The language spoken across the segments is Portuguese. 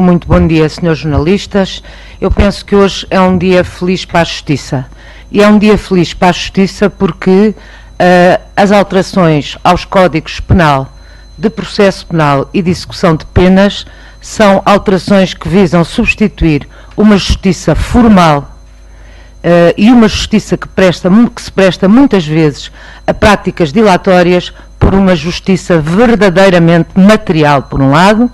muito bom dia, senhores jornalistas. Eu penso que hoje é um dia feliz para a Justiça. E é um dia feliz para a Justiça porque as alterações aos códigos penal, de processo penal e de execução de penas são alterações que visam substituir uma justiça formal e uma justiça que se presta muitas vezes a práticas dilatórias por uma justiça verdadeiramente material, por um lado.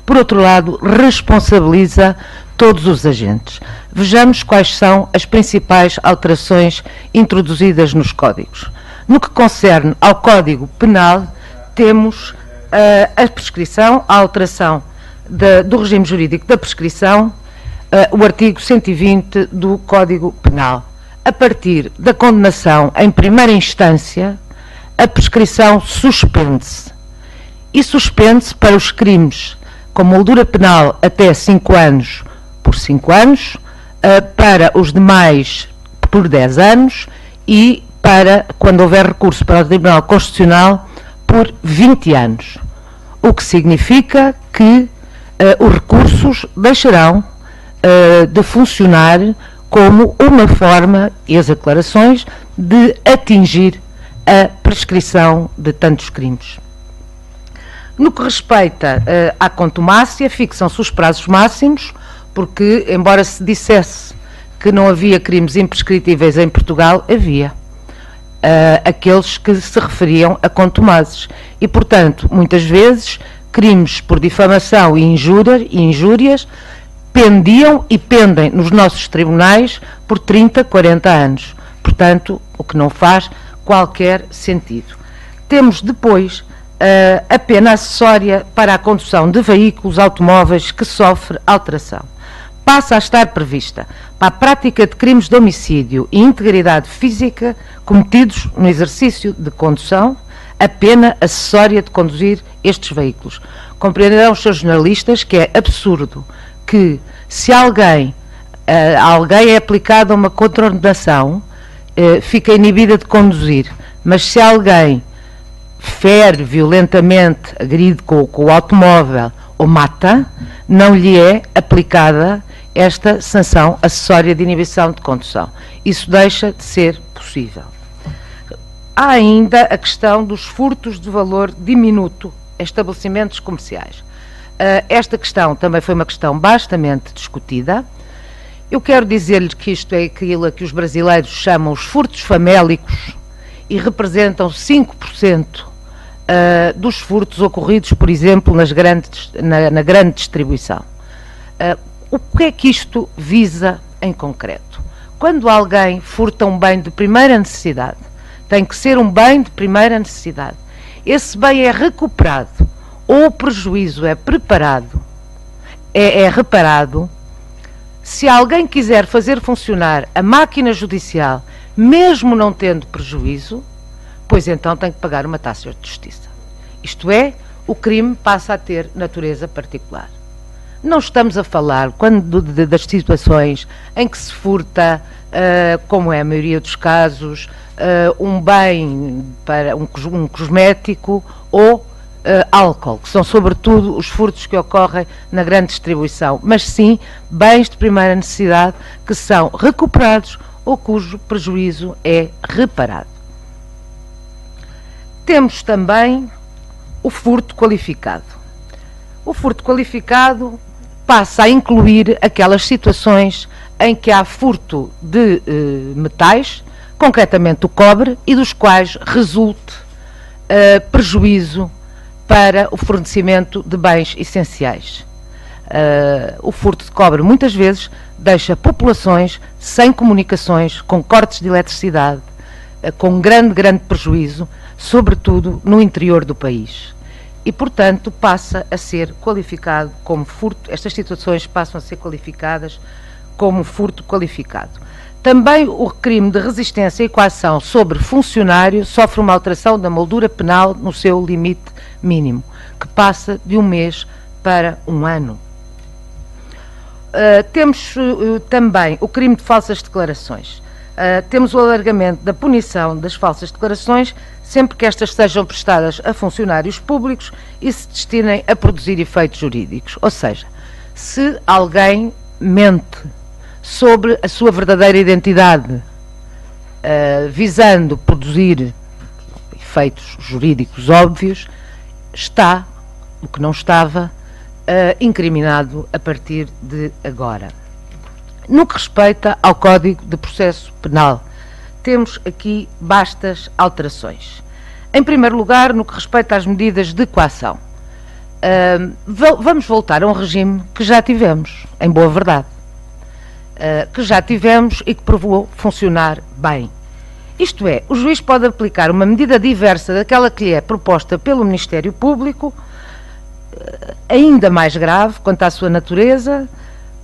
Por outro lado, responsabiliza todos os agentes. Vejamos quais são as principais alterações introduzidas nos códigos. No que concerne ao Código Penal, temos a prescrição, a alteração do regime jurídico da prescrição, o artigo 120 do Código Penal. A partir da condenação em primeira instância, a prescrição suspende-se. E suspende-se para os crimes com moldura penal até 5 anos por 5 anos, para os demais por 10 anos e para, quando houver recurso para o Tribunal Constitucional, por 20 anos. O que significa que os recursos deixarão de funcionar como uma forma, e as aclarações, de atingir a prescrição de tantos crimes. No que respeita à contumácia, fixam-se os prazos máximos, porque, embora se dissesse que não havia crimes imprescritíveis em Portugal, havia aqueles que se referiam a contumazes. E, portanto, muitas vezes, crimes por difamação e injúrias pendiam e pendem nos nossos tribunais por 30, 40 anos. Portanto, o que não faz qualquer sentido. Temos depois a pena acessória para a condução de veículos automóveis que sofre alteração. Passa a estar prevista para a prática de crimes de homicídio e integridade física cometidos no exercício de condução, a pena acessória de conduzir estes veículos. Compreenderão os seus jornalistas que é absurdo que, se alguém é aplicada uma contraordenação, fica inibida de conduzir, mas se alguém fere violentamente, agride com o automóvel ou mata, não lhe é aplicada esta sanção acessória de inibição de condução. Isso deixa de ser possível. Há ainda a questão dos furtos de valor diminuto em estabelecimentos comerciais. Esta questão também foi uma questão bastante discutida. Eu quero dizer-lhe que isto é aquilo a que os brasileiros chamam os furtos famélicos e representam 5% dos furtos ocorridos, por exemplo, na grande distribuição. O que é que isto visa em concreto? Quando alguém furta um bem de primeira necessidade, tem que ser um bem de primeira necessidade, esse bem é recuperado ou o prejuízo é reparado, se alguém quiser fazer funcionar a máquina judicial, mesmo não tendo prejuízo, pois então tem que pagar uma taxa de justiça. Isto é, o crime passa a ter natureza particular. Não estamos a falar das situações em que se furta, como é a maioria dos casos, um bem para um cosmético ou álcool, que são sobretudo os furtos que ocorrem na grande distribuição, mas sim bens de primeira necessidade que são recuperados ou cujo prejuízo é reparado. Temos também o furto qualificado. O furto qualificado passa a incluir aquelas situações em que há furto de metais, concretamente o cobre, e dos quais resulte prejuízo para o fornecimento de bens essenciais. O furto de cobre muitas vezes deixa populações sem comunicações, com cortes de eletricidade, com grande prejuízo, sobretudo no interior do país. E, portanto, passa a ser qualificado como furto, estas situações passam a ser qualificadas como furto qualificado. Também o crime de resistência e coação sobre funcionário sofre uma alteração da moldura penal no seu limite mínimo, que passa de 1 mês para 1 ano. Temos também o crime de falsas declarações. Temos o alargamento da punição das falsas declarações sempre que estas sejam prestadas a funcionários públicos e se destinem a produzir efeitos jurídicos. Ou seja, se alguém mente sobre a sua verdadeira identidade, visando produzir efeitos jurídicos óbvios, está, o que não estava, incriminado a partir de agora. No que respeita ao Código de Processo Penal, temos aqui bastas alterações. Em primeiro lugar, no que respeita às medidas de coação, vamos voltar a um regime que já tivemos, em boa verdade, que já tivemos e que provou funcionar bem. Isto é, o juiz pode aplicar uma medida diversa daquela que lhe é proposta pelo Ministério Público, ainda mais grave quanto à sua natureza,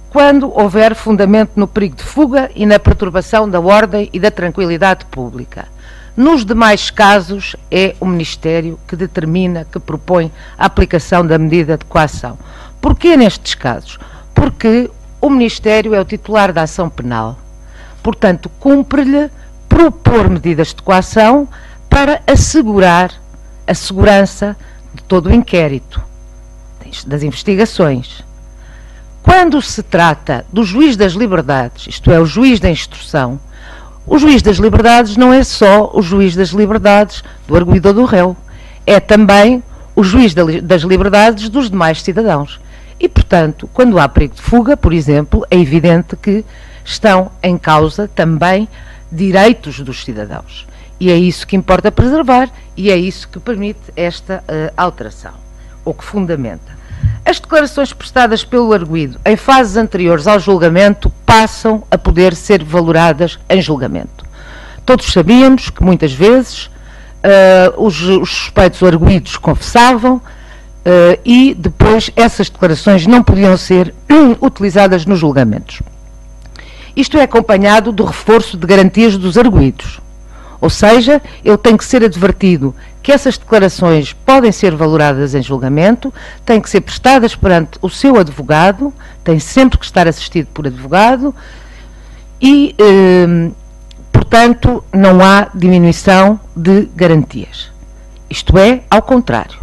quando houver fundamento no perigo de fuga e na perturbação da ordem e da tranquilidade pública. Nos demais casos, é o Ministério que determina, que propõe a aplicação da medida de coação. Porquê nestes casos? Porque o Ministério é o titular da ação penal. Portanto, cumpre-lhe propor medidas de coação para assegurar a segurança de todo o inquérito, das investigações. Quando se trata do juiz das liberdades, isto é, o juiz da instrução, o juiz das liberdades não é só o juiz das liberdades do arguidor do réu, é também o juiz das liberdades dos demais cidadãos. E, portanto, quando há perigo de fuga, por exemplo, é evidente que estão em causa também direitos dos cidadãos. E é isso que importa preservar e é isso que permite esta alteração, ou que fundamenta. As declarações prestadas pelo arguido em fases anteriores ao julgamento passam a poder ser valoradas em julgamento. Todos sabíamos que muitas vezes os suspeitos arguidos confessavam e depois essas declarações não podiam ser utilizadas nos julgamentos. Isto é acompanhado do reforço de garantias dos arguidos. Ou seja, ele tem que ser advertido que essas declarações podem ser valoradas em julgamento, têm que ser prestadas perante o seu advogado, tem sempre que estar assistido por advogado e, portanto, não há diminuição de garantias. Isto é, ao contrário,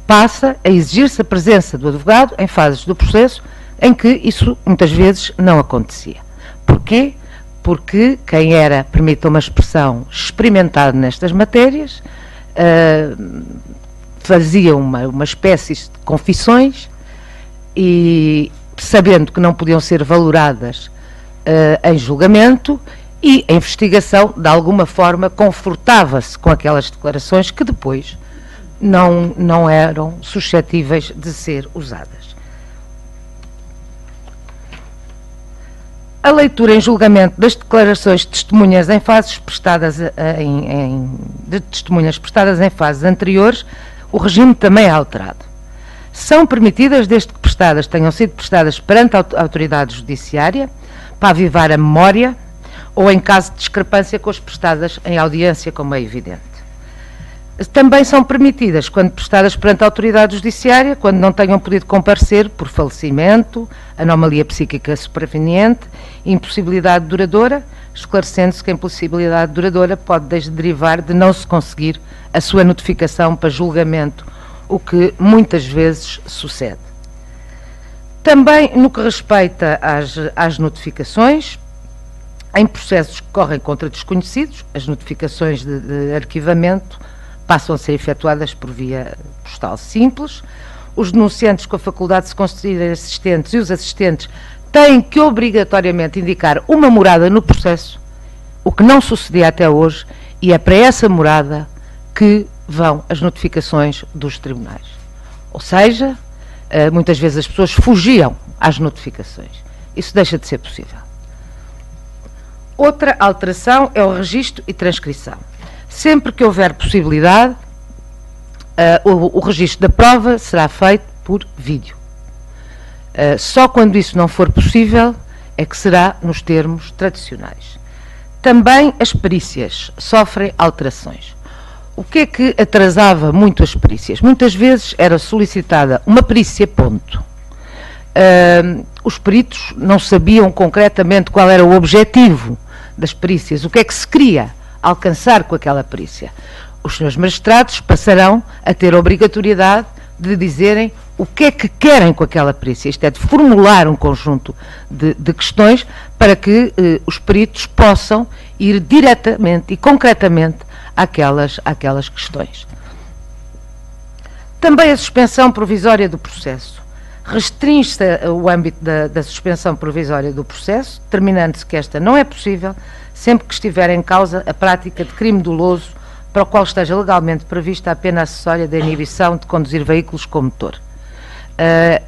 passa a exigir-se a presença do advogado em fases do processo em que isso muitas vezes não acontecia. Porquê? Porque quem era, permita uma expressão, experimentado nestas matérias, fazia uma espécie de confissões e, sabendo que não podiam ser valoradas em julgamento, e a investigação, de alguma forma, confortava-se com aquelas declarações que depois não eram suscetíveis de ser usadas. A leitura em julgamento das declarações de testemunhas em fases prestadas de testemunhas prestadas em fases anteriores, o regime também é alterado. São permitidas desde que tenham sido prestadas perante a autoridade judiciária, para avivar a memória, ou em caso de discrepância com as prestadas em audiência, como é evidente. Também são permitidas quando prestadas perante a autoridade judiciária, quando não tenham podido comparecer por falecimento, anomalia psíquica superveniente, impossibilidade duradoura, esclarecendo-se que a impossibilidade duradoura pode derivar de não se conseguir a sua notificação para julgamento, o que muitas vezes sucede. Também no que respeita às notificações, em processos que correm contra desconhecidos, as notificações de arquivamento passam a ser efetuadas por via postal simples. Os denunciantes com a faculdade de se constituírem assistentes e os assistentes têm que obrigatoriamente indicar uma morada no processo, o que não sucedia até hoje, e é para essa morada que vão as notificações dos tribunais. Ou seja, muitas vezes as pessoas fugiam às notificações. Isso deixa de ser possível. Outra alteração é o registro e transcrição. Sempre que houver possibilidade, o registro da prova será feito por vídeo. Só quando isso não for possível é que será nos termos tradicionais. Também as perícias sofrem alterações. O que é que atrasava muito as perícias? Muitas vezes era solicitada uma perícia ponto. Os peritos não sabiam concretamente qual era o objetivo das perícias, o que é que se queria alcançar com aquela perícia. Os senhores magistrados passarão a ter a obrigatoriedade de dizerem o que é que querem com aquela perícia, isto é, de formular um conjunto de questões para que os peritos possam ir diretamente e concretamente àquelas questões. Também a suspensão provisória do processo. Restringe-se o âmbito da suspensão provisória do processo, determinando-se que esta não é possível sempre que estiver em causa a prática de crime doloso para o qual esteja legalmente prevista a pena acessória da inibição de conduzir veículos com motor.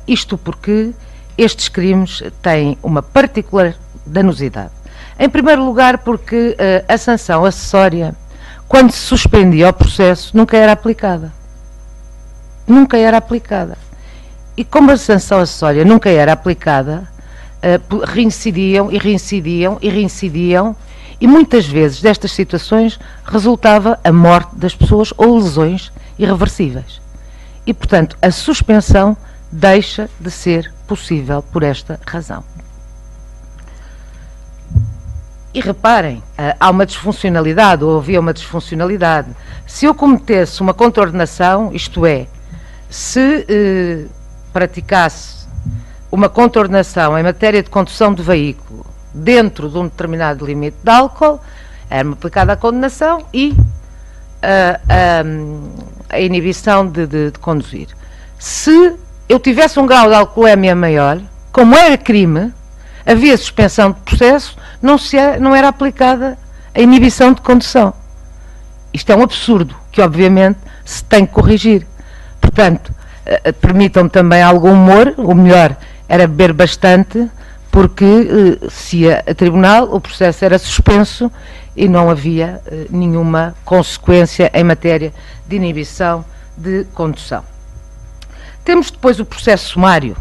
Isto porque estes crimes têm uma particular danosidade. Em primeiro lugar, porque a sanção acessória, quando se suspendia o processo, nunca era aplicada. Nunca era aplicada. E como a sanção acessória nunca era aplicada, reincidiam, e muitas vezes destas situações resultava a morte das pessoas ou lesões irreversíveis. E, portanto, a suspensão deixa de ser possível por esta razão. E reparem, há uma disfuncionalidade, ou havia uma disfuncionalidade. Se eu cometesse uma contornação, isto é, se praticasse uma contornação em matéria de condução de veículo dentro de um determinado limite de álcool, era-me aplicada a condenação e a inibição de conduzir. Se eu tivesse um grau de alcoolemia maior, como era crime, havia suspensão de processo, não era aplicada a inibição de condução. Isto é um absurdo, que obviamente se tem que corrigir. Portanto, permitam-me também algum humor, o melhor era beber bastante, porque se ia a tribunal, o processo era suspenso e não havia nenhuma consequência em matéria de inibição de condução. Temos depois o processo sumário.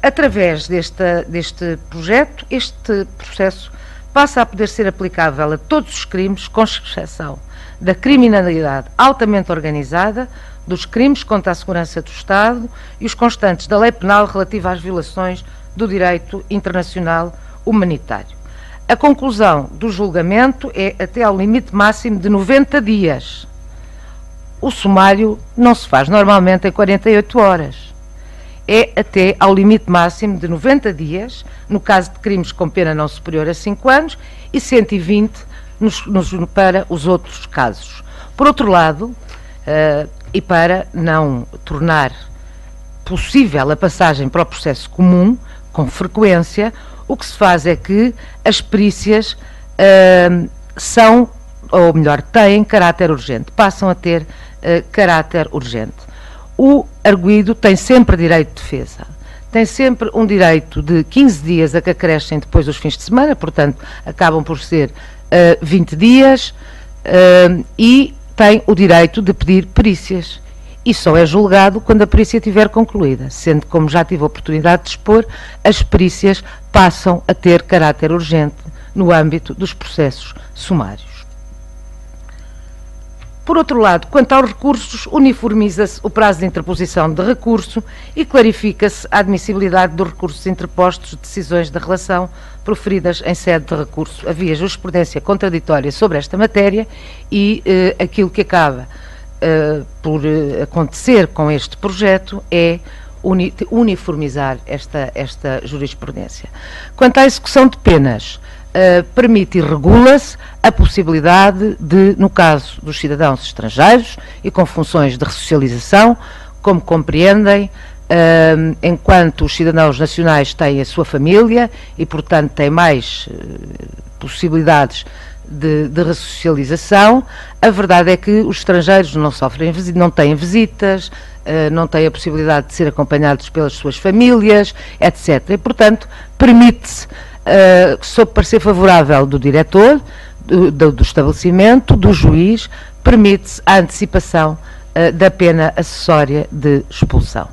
Através deste projeto, este processo passa a poder ser aplicável a todos os crimes, com exceção da criminalidade altamente organizada, dos crimes contra a segurança do Estado e os constantes da lei penal relativa às violações do direito internacional humanitário. A conclusão do julgamento é até ao limite máximo de 90 dias. O sumário não se faz normalmente em 48 horas. É até ao limite máximo de 90 dias, no caso de crimes com pena não superior a 5 anos, e 120 para os outros casos. Por outro lado, e para não tornar possível a passagem para o processo comum, com frequência, o que se faz é que as perícias são, ou melhor, têm caráter urgente, passam a ter caráter urgente. O arguido tem sempre direito de defesa, tem sempre um direito de 15 dias a que acrescem depois os fins de semana, portanto, acabam por ser 20 dias, e tem o direito de pedir perícias. E só é julgado quando a perícia estiver concluída, sendo, como já tive a oportunidade de expor, as perícias passam a ter caráter urgente no âmbito dos processos sumários. Por outro lado, quanto aos recursos, uniformiza-se o prazo de interposição de recurso e clarifica-se a admissibilidade dos recursos interpostos de decisões de relação proferidas em sede de recurso. Havia jurisprudência contraditória sobre esta matéria e aquilo que acaba por acontecer com este projeto é uniformizar esta jurisprudência. Quanto à execução de penas, permite e regula-se a possibilidade de, no caso dos cidadãos estrangeiros e com funções de ressocialização, como compreendem, enquanto os cidadãos nacionais têm a sua família e, portanto, têm mais possibilidades de ressocialização, a verdade é que os estrangeiros não têm visitas, não têm a possibilidade de ser acompanhados pelas suas famílias, etc. E, portanto, permite-se, sob parecer favorável do diretor, do estabelecimento, do juiz, permite-se a antecipação da pena acessória de expulsão.